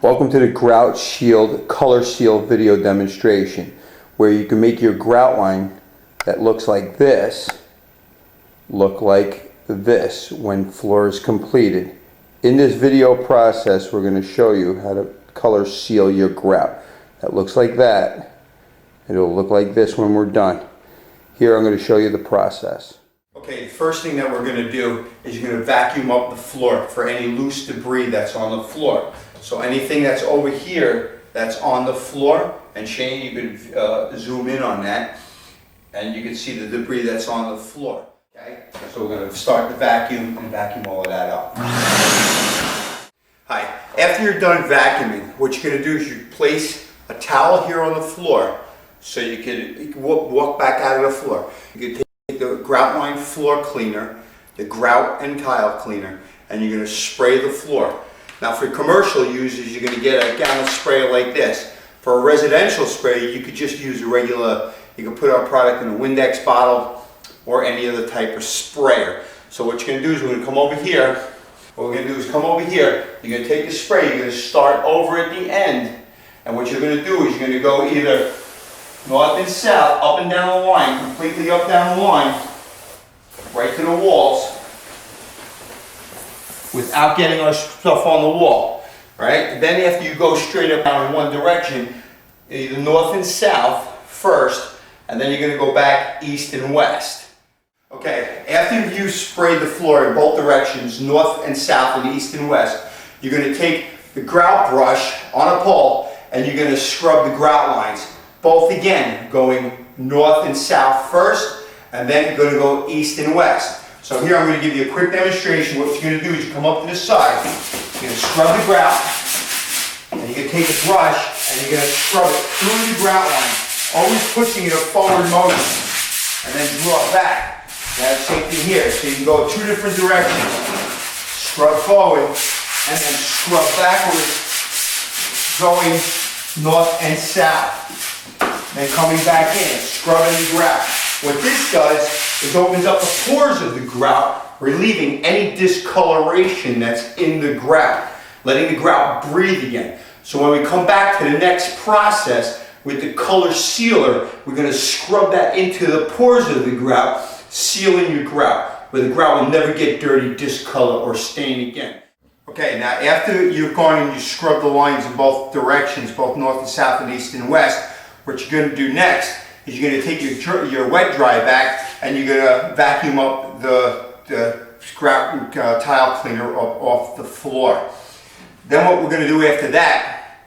Welcome to the Grout Shield Color Seal video demonstration, where you can make your grout line that looks like this look like this when floor is completed. In this video process, we're going to show you how to color seal your grout. That looks like that. It'll look like this when we're done. Here I'm going to show you the process. Okay, the first thing that we're going to do is you're going to vacuum up the floor for any loose debris that's on the floor. So anything that's over here that's on the floor, and Shane, you could zoom in on that, and you can see the debris that's on the floor. Okay, so we're going to start the vacuum and vacuum all of that up. Hi, after you're done vacuuming, what you're going to do is you place a towel here on the floor so you can walk back out of the floor. You can take the grout line floor cleaner, the grout and tile cleaner, and you're going to spray the floor. Now for commercial users, you're going to get a gallon sprayer like this. For a residential spray, you could just use a regular, you can put our product in a Windex bottle or any other type of sprayer. So what you're going to do is we're going to come over here. What we're going to do is come over here, you're going to take the spray, you're going to start over at the end. And what you're going to do is you're going to go either north and south, up and down the line, completely up down the line, right to the walls, without getting our stuff on the wall, right? Then after you go straight up down in one direction, either north and south first, and then you're going to go back east and west. Okay, after you spray the floor in both directions, north and south and east and west, you're going to take the grout brush on a pole and you're going to scrub the grout lines. Both again, going north and south first, and then you're going to go east and west. So here I'm going to give you a quick demonstration. What you're going to do is you come up to the side, you're going to scrub the grout, and you're going to take a brush and you're going to scrub it through the grout line, always pushing it a forward motion, and then draw back. Now the same thing here, so you can go two different directions. Scrub forward, and then scrub backwards, going north and south. Then coming back in, scrubbing the grout. What this does is opens up the pores of the grout, relieving any discoloration that's in the grout, letting the grout breathe again. So when we come back to the next process with the color sealer, we're going to scrub that into the pores of the grout, sealing your grout, where the grout will never get dirty, discolor, or stain again. Okay, now after you've gone and you scrub the lines in both directions, both north and south and east and west, what you're going to do next is you're going to take your wet dry vac and you're going to vacuum up the grout tile cleaner up off the floor. Then what we're going to do after that,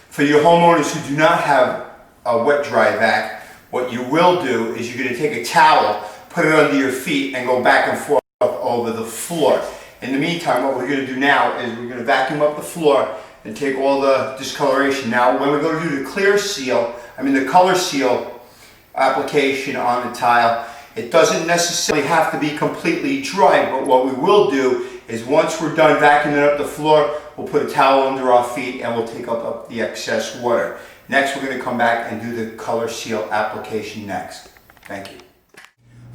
for your homeowners who do not have a wet dry vac, what you will do is you're going to take a towel, put it under your feet, and go back and forth over the floor. In the meantime, what we're going to do now is we're going to vacuum up the floor and take all the discoloration. Now when we're going to do the color seal application on the tile, it doesn't necessarily have to be completely dry, but what we will do is once we're done vacuuming up the floor, we'll put a towel under our feet and we'll take up the excess water. Next, we're going to come back and do the color seal application next. Thank you.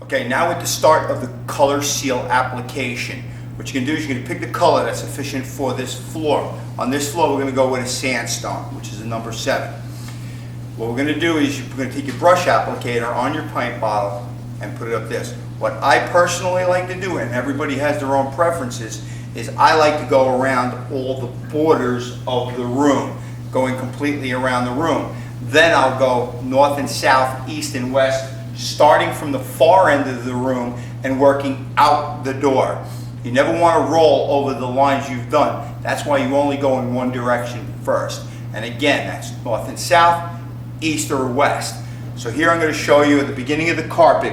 Okay, now at the start of the color seal application, what you're going to do is you're going to pick the color that's sufficient for this floor. On this floor, we're going to go with a sandstone, which is a number 7. What we're going to do is you're going to take your brush applicator on your paint bottle and put it up this. What I personally like to do, and everybody has their own preferences, is I like to go around all the borders of the room, going completely around the room. Then I'll go north and south, east and west, starting from the far end of the room and working out the door. You never want to roll over the lines you've done. That's why you only go in one direction first. And again, that's north and south, east or west. So here I'm going to show you at the beginning of the carpet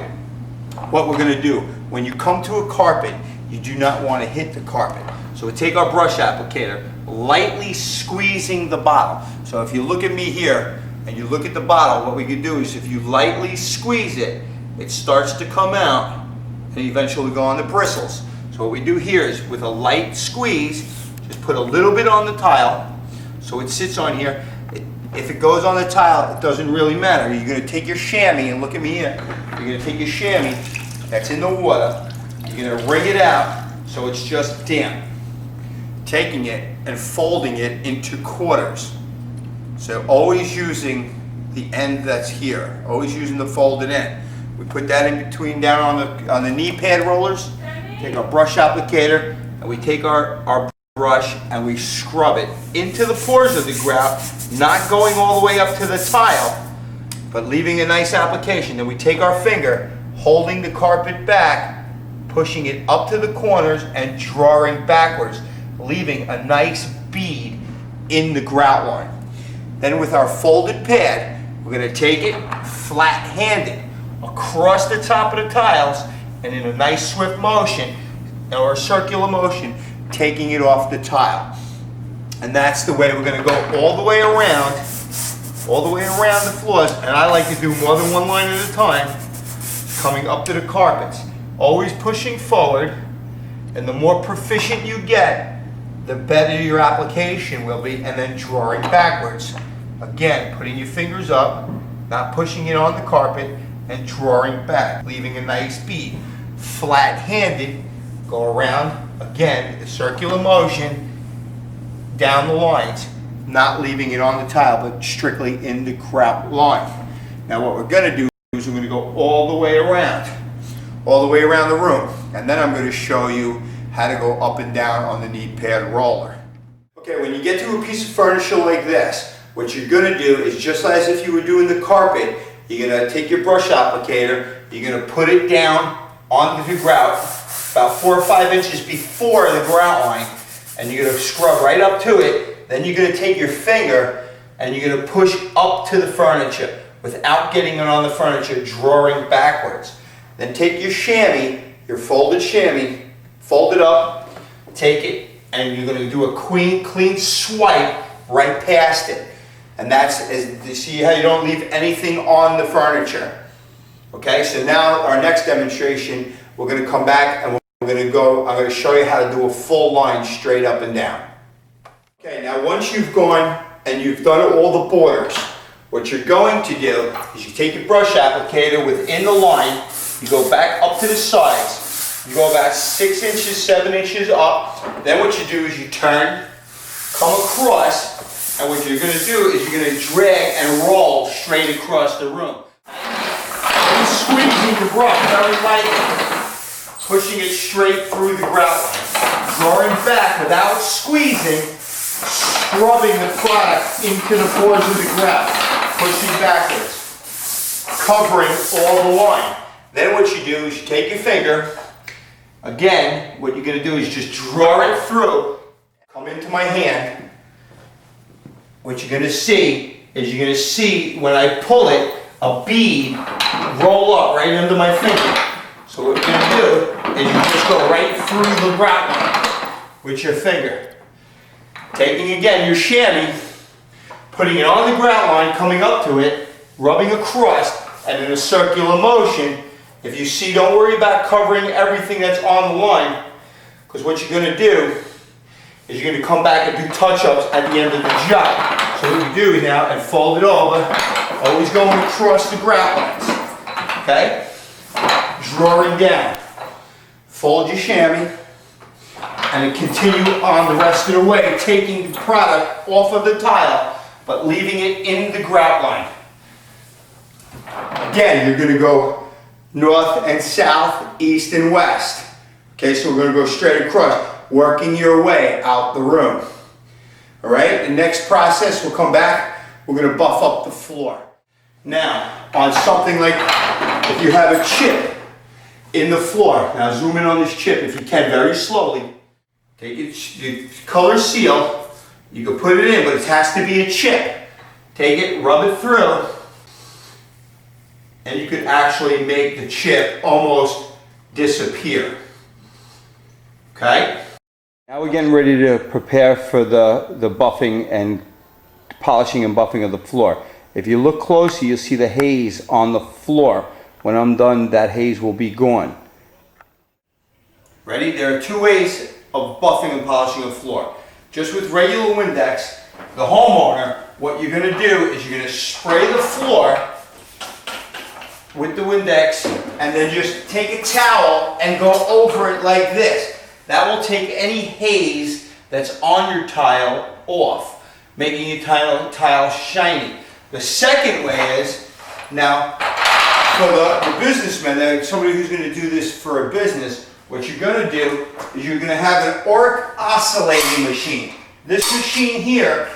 what we're going to do. When you come to a carpet, you do not want to hit the carpet. So we take our brush applicator, lightly squeezing the bottle. So if you look at me here and you look at the bottle, what we can do is if you lightly squeeze it, it starts to come out and eventually go on the bristles. So what we do here is with a light squeeze, just put a little bit on the tile so it sits on here. If it goes on the tile, it doesn't really matter. You're going to take your chamois, and look at me here. You're going to take your chamois that's in the water. You're going to wring it out so it's just damp. taking it and folding it into quarters. So always using the end that's here, always using the folded end. We put that in between down on the knee pad rollers, take our brush applicator, and we take our brush and we scrub it into the pores of the grout, not going all the way up to the tile, but leaving a nice application. Then we take our finger, holding the carpet back, pushing it up to the corners and drawing backwards, leaving a nice bead in the grout line. Then with our folded pad, we're going to take it flat-handed across the top of the tiles and in a nice swift motion or a circular motion, taking it off the tile. And that's the way we're going to go all the way around the floors. And I like to do more than one line at a time, coming up to the carpets. Always pushing forward, and the more proficient you get, the better your application will be, and then drawing backwards. Again, putting your fingers up, not pushing it on the carpet, and drawing back, leaving a nice bead. Flat-handed, go around, again, a circular motion, down the lines, not leaving it on the tile, but strictly in the grout line. Now what we're going to do is we're going to go all the way around the room, and then I'm going to show you how to go up and down on the knee pad roller. Okay, when you get to a piece of furniture like this, what you're going to do is just as if you were doing the carpet, you're going to take your brush applicator, you're going to put it down onto the grout about 4 or 5 inches before the grout line, and you're going to scrub right up to it. Then you're going to take your finger and you're going to push up to the furniture without getting it on the furniture, drawing backwards. Then take your chamois, your folded chamois, fold it up, take it, and you're going to do a clean swipe right past it. And that's, you see how you don't leave anything on the furniture. Okay, so now our next demonstration, we're going to come back and I'm going to show you how to do a full line straight up and down. Okay, now once you've gone and you've done all the borders, what you're going to do is you take your brush applicator within the line, you go back up to the sides, you go about 6 inches, 7 inches up, then what you do is you turn, come across, and what you're going to do is you're going to drag and roll straight across the room. Squeezing the brush very lightly, pushing it straight through the grout line, drawing back without squeezing, scrubbing the product into the pores of the grout, pushing backwards, covering all the line. Then what you do is you take your finger, again, what you're going to do is just draw it through, come into my hand. What you're going to see is you're going to see when I pull it, a bead roll up right under my finger. So what you're going to do is you just go right through the grout line with your finger. Taking again your chamois, putting it on the grout line, coming up to it, rubbing across, and in a circular motion. If you see, don't worry about covering everything that's on the line, because what you're going to do is you're going to come back and do touch-ups at the end of the job. So what you do now, and fold it over, always going across the grout lines, okay? Drawing down. Fold your chamois, and then continue on the rest of the way, taking the product off of the tile, but leaving it in the grout line. Again, you're going to go north and south, east and west. Okay, so we're going to go straight across, working your way out the room. All right, the next process, we'll come back, we're going to buff up the floor. Now, on something like, if you have a chip in the floor, now zoom in on this chip if you can, very slowly. Take your color seal, you can put it in, but it has to be a chip. Take it, rub it through, and you could actually make the chip almost disappear. Okay? Now we're getting ready to prepare for the buffing and polishing and buffing of the floor. If you look closely, you'll see the haze on the floor. When I'm done, that haze will be gone. Ready? There are 2 ways of buffing and polishing a floor. Just with regular Windex, the homeowner, what you're going to do is you're going to spray the floor with the Windex and then just take a towel and go over it like this. That will take any haze that's on your tile off, making your tile shiny. The second way is, now for the businessman, somebody who's going to do this for a business, what you're going to do is you're going to have an arc oscillating machine. This machine here,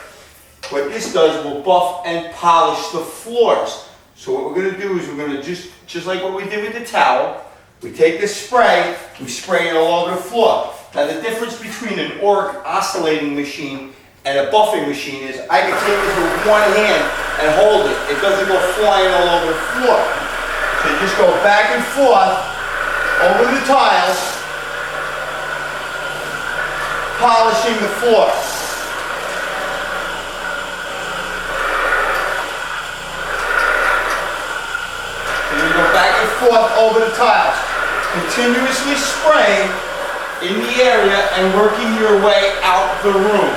what this does, will buff and polish the floors. So what we're going to do is we're going to just like what we did with the towel, we take this spray, we spray it all over the floor. Now the difference between an arc oscillating machine and a buffing machine is I can take this with one hand and hold it. It doesn't go flying all over the floor. So you just go back and forth over the tiles, polishing the floor. And you go back and forth over the tiles, continuously spraying in the area and working your way out the room.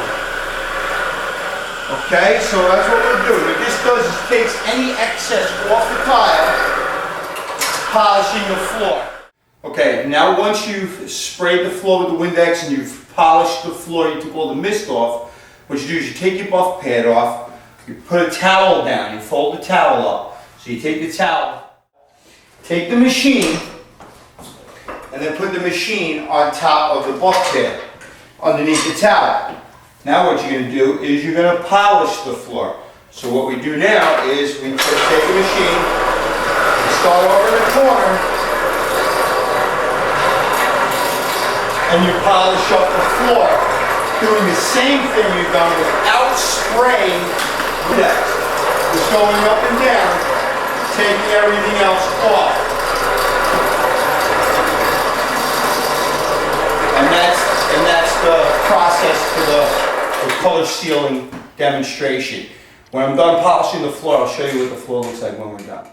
Okay, so that's what we're doing. What this does is takes any excess off the tile, polishing the floor. Okay, now once you've sprayed the floor with the Windex and you've polished the floor, you took all the mist off, what you do is you take your buff pad off, you put a towel down, you fold the towel up. So you take the towel, take the machine, and then put the machine on top of the buff pad, underneath the towel. Now what you're going to do is you're going to polish the floor. So what we do now is we just take the machine, start over in the corner, and you polish up the floor, doing the same thing you've done without spraying Windex. Just going up and down, taking everything else off. And that's the process for the color sealing demonstration. When I'm done polishing the floor, I'll show you what the floor looks like when we're done.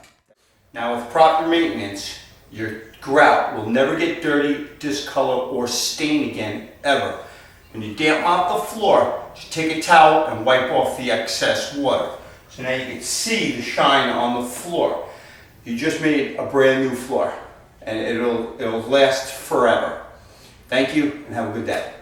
Now with proper maintenance, your grout will never get dirty, discolor, or stain again, ever. When you damp mop the floor, just take a towel and wipe off the excess water. So now you can see the shine on the floor. You just made a brand new floor, and it'll last forever. Thank you, and have a good day.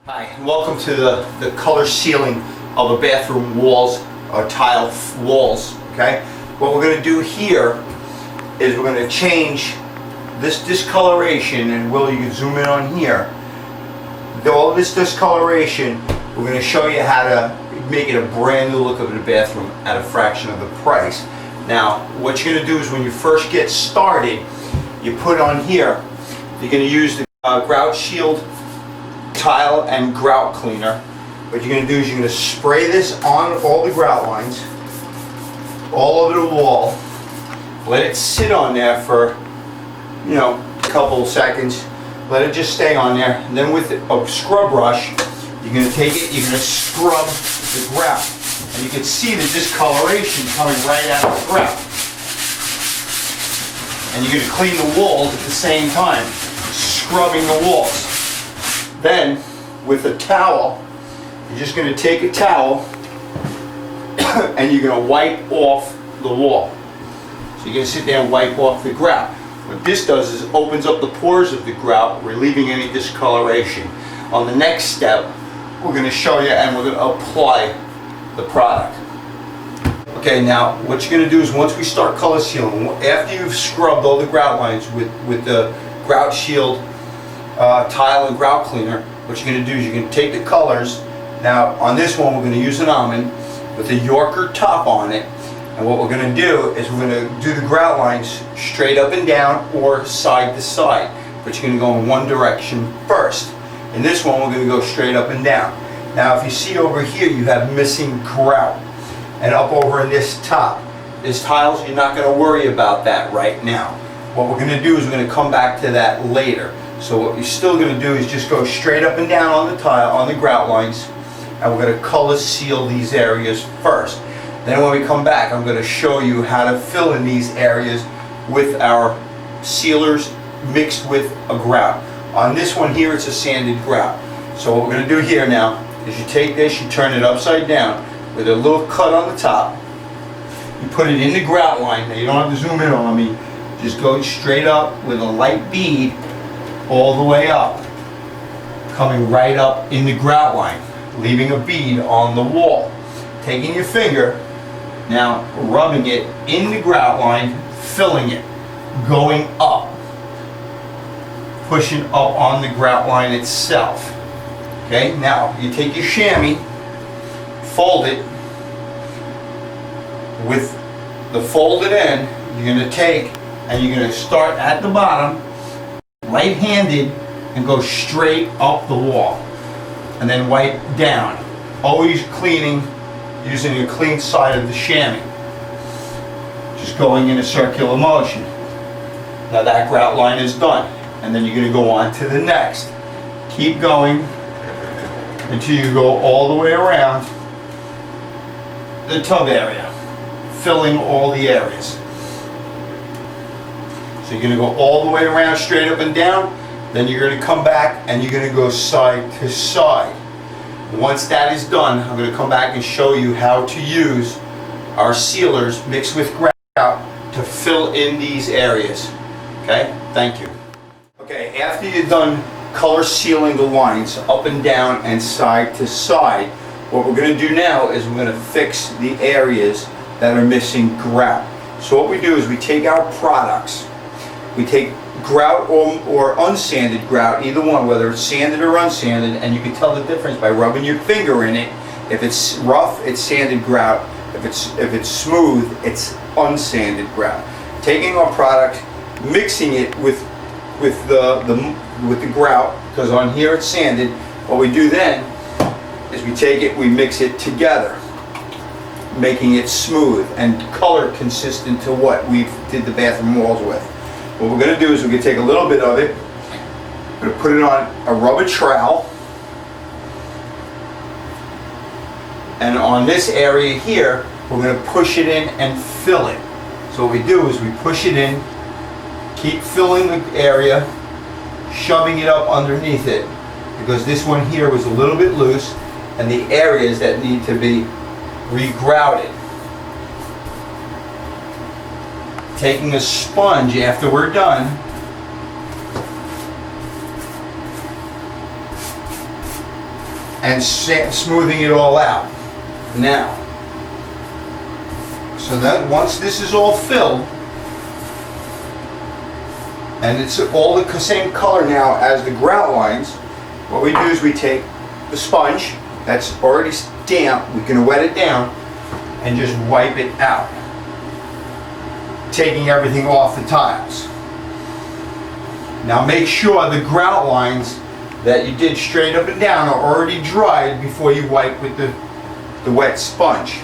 Hi, and welcome to the color sealing of the bathroom walls, or tile walls, okay? What we're going to do here is we're going to change this discoloration, and Will, you can zoom in on here. All this discoloration, we're going to show you how to make it a brand new look of the bathroom at a fraction of the price. Now, what you're going to do is when you first get started, you put on here, you're going to use the Grout Shield tile and grout cleaner. What you're going to do is you're going to spray this on all the grout lines, all over the wall. Let it sit on there for, a couple seconds. Let it just stay on there. And then with a scrub brush, you're going to take it, you're going to scrub the grout. And you can see the discoloration coming right out of the grout. And you're going to clean the walls at the same time, scrubbing the walls. Then, with a towel, you're just going to take a towel and you're going to wipe off the wall. So you're going to sit there and wipe off the grout. What this does is opens up the pores of the grout, relieving any discoloration. On the next step, we're going to show you and we're going to apply the product. Okay, now what you're going to do is once we start color sealing, after you've scrubbed all the grout lines with the Grout Shield tile and grout cleaner, what you're going to do is you're going to take the colors. Now on this one we're going to use an almond with a Yorker top on it, and what we're going to do is we're going to do the grout lines straight up and down or side to side, but you're going to go in one direction first. In this one we're going to go straight up and down. Now if you see over here you have missing grout, and up over in this top, this tiles, you're not going to worry about that right now. What we're going to do is we're going to come back to that later. So what you're still going to do is just go straight up and down on the tile, on the grout lines, and we're going to color seal these areas first. Then when we come back, I'm going to show you how to fill in these areas with our sealers mixed with a grout. On this one here, it's a sanded grout. So what we're going to do here now is you take this, you turn it upside down with a little cut on the top. You put it in the grout line. Now you don't have to zoom in on me. just go straight up with a light bead all the way up, coming right up in the grout line, leaving a bead on the wall. Taking your finger, now rubbing it in the grout line, filling it, going up, pushing up on the grout line itself. Okay, now you take your chamois, fold it. With the folded end, you're going to take and you're going to start at the bottom, right-handed, and go straight up the wall. And then wipe down. Always cleaning, using a clean side of the chamois. Just going in a circular motion. Now that grout line is done. And then you're going to go on to the next. Keep going until you go all the way around the tub area, filling all the areas. So you're going to go all the way around, straight up and down. Then you're going to come back and you're going to go side to side. Once that is done, I'm going to come back and show you how to use our sealers mixed with grout to fill in these areas. Okay, thank you. Okay, after you're done color sealing the lines up and down and side to side, what we're going to do now is we're going to fix the areas that are missing grout. So what we do is we take our products, we take grout or unsanded grout, either one, whether it's sanded or unsanded, and you can tell the difference by rubbing your finger in it. If it's rough, it's sanded grout. If it's smooth, it's unsanded grout. Taking our product, mixing it with the grout, because on here it's sanded. What we do then is we take it, we mix it together, making it smooth and color consistent to what we did the bathroom walls with. What we're going to do is we're going to take a little bit of it, we're going to put it on a rubber trowel, and on this area here, we're going to push it in and fill it. So what we do is we push it in, keep filling the area, shoving it up underneath it, because this one here was a little bit loose, and the areas that need to be regrouted. Taking a sponge after we're done, and smoothing it all out. Now, so that once this is all filled, and it's all the same color now as the grout lines, what we do is we take the sponge that's already damp, we can wet it down, and just wipe it out, taking everything off the tiles. Now make sure the grout lines that you did straight up and down are already dried before you wipe with the wet sponge.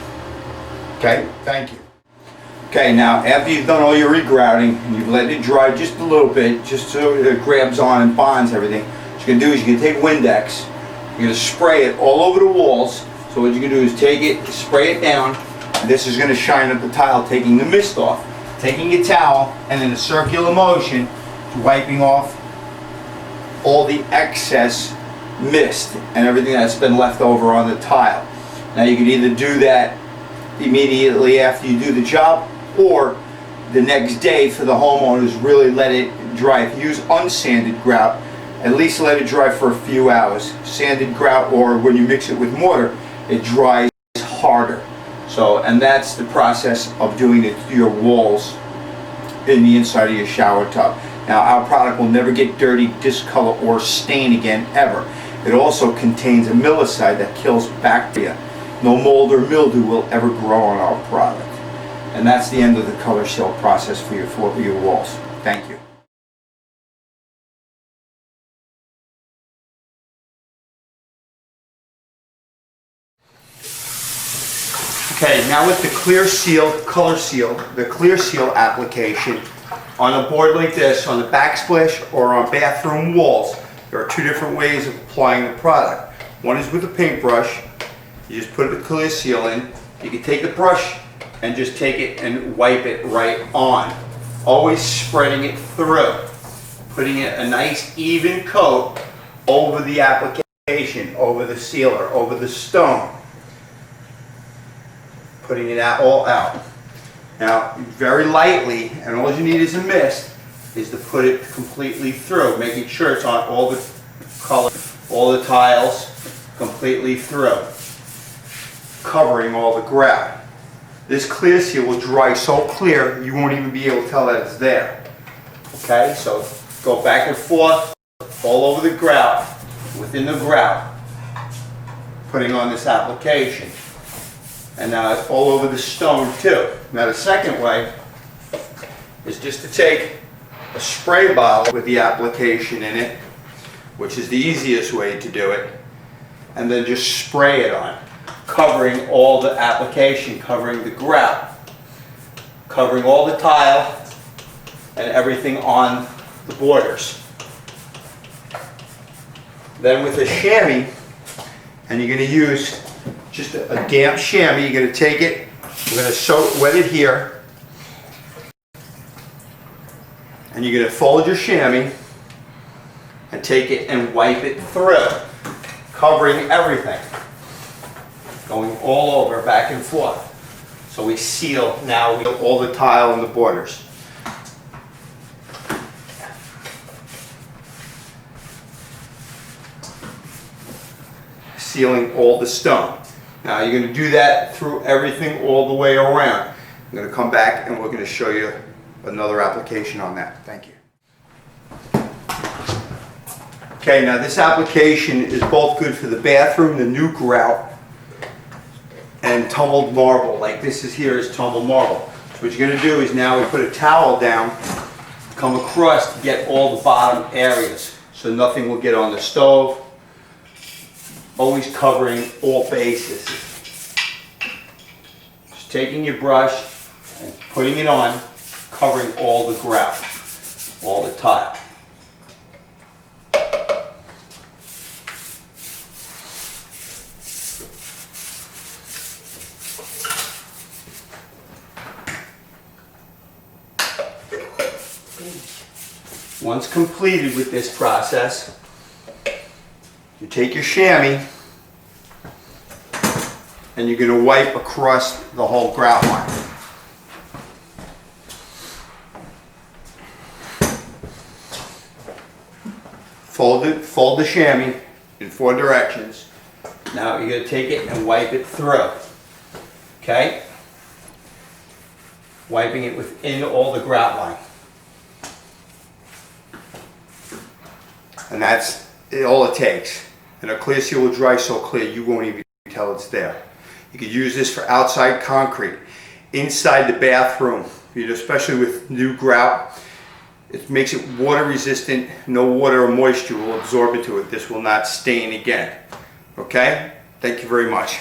Okay, thank you. Okay, now after you've done all your regrouting and you've let it dry just a little bit, just so it grabs on and bonds everything, what you're going to do is you're going to take Windex, you're going to spray it all over the walls. So what you're going to do is take it, spray it down, and this is going to shine up the tile, taking the mist off. Taking your towel and in a circular motion, wiping off all the excess mist and everything that's been left over on the tile. Now you can either do that immediately after you do the job, or the next day for the homeowners, really let it dry. If you use unsanded grout, at least let it dry for a few hours. Sanded grout, or when you mix it with mortar, it dries harder. So, and that's the process of doing it to your walls in the inside of your shower tub. Now our product will never get dirty, discolor, or stain again, ever. It also contains a milicide that kills bacteria. No mold or mildew will ever grow on our product. And that's the end of the color seal process for your walls. Thank you. Okay, now with the clear seal, color seal, the clear seal application on a board like this, on the backsplash or on bathroom walls, there are two different ways of applying the product. One is with a paintbrush. You just put the clear seal in. You can take the brush and just take it and wipe it right on. Always spreading it through. Putting it a nice even coat over the application, over the sealer, over the stone. Putting it all out. Now, very lightly, and all you need is a mist, is to put it completely through, making sure it's on all the color, all the tiles completely through, covering all the grout. This clear seal will dry so clear you won't even be able to tell that it's there. Okay, so go back and forth all over the grout, within the grout, putting on this application. And now it's all over the stone too. Now the second way is just to take a spray bottle with the application in it, which is the easiest way to do it, and then just spray it on, covering all the application, covering the grout, covering all the tile and everything on the borders. Then with a chamois, and you're going to use just a damp chamois, you're going to take it, we're going to wet it here, and you're going to fold your chamois and take it and wipe it through, covering everything, going all over, back and forth. So we seal now all the tile and the borders. Sealing all the stone. Now you're going to do that through everything all the way around. I'm going to come back and we're going to show you another application on that. Thank you. Okay, now this application is both good for the bathroom, the new grout, and tumbled marble. Like this is here is tumbled marble. So what you're going to do is now we put a towel down, come across to get all the bottom areas so nothing will get on the stove. Always covering all bases. Just taking your brush and putting it on, covering all the grout, all the tile. Once completed with this process, you take your chamois and you're going to wipe across the whole grout line. Fold the chamois in 4 directions. Now you're going to take it and wipe it through. Okay? Wiping it within all the grout line. And that's all it takes. And a clear seal will dry so clear you won't even tell it's there. You could use this for outside concrete, inside the bathroom, especially with new grout. It makes it water resistant. No water or moisture will absorb into it. This will not stain again. Okay? Thank you very much.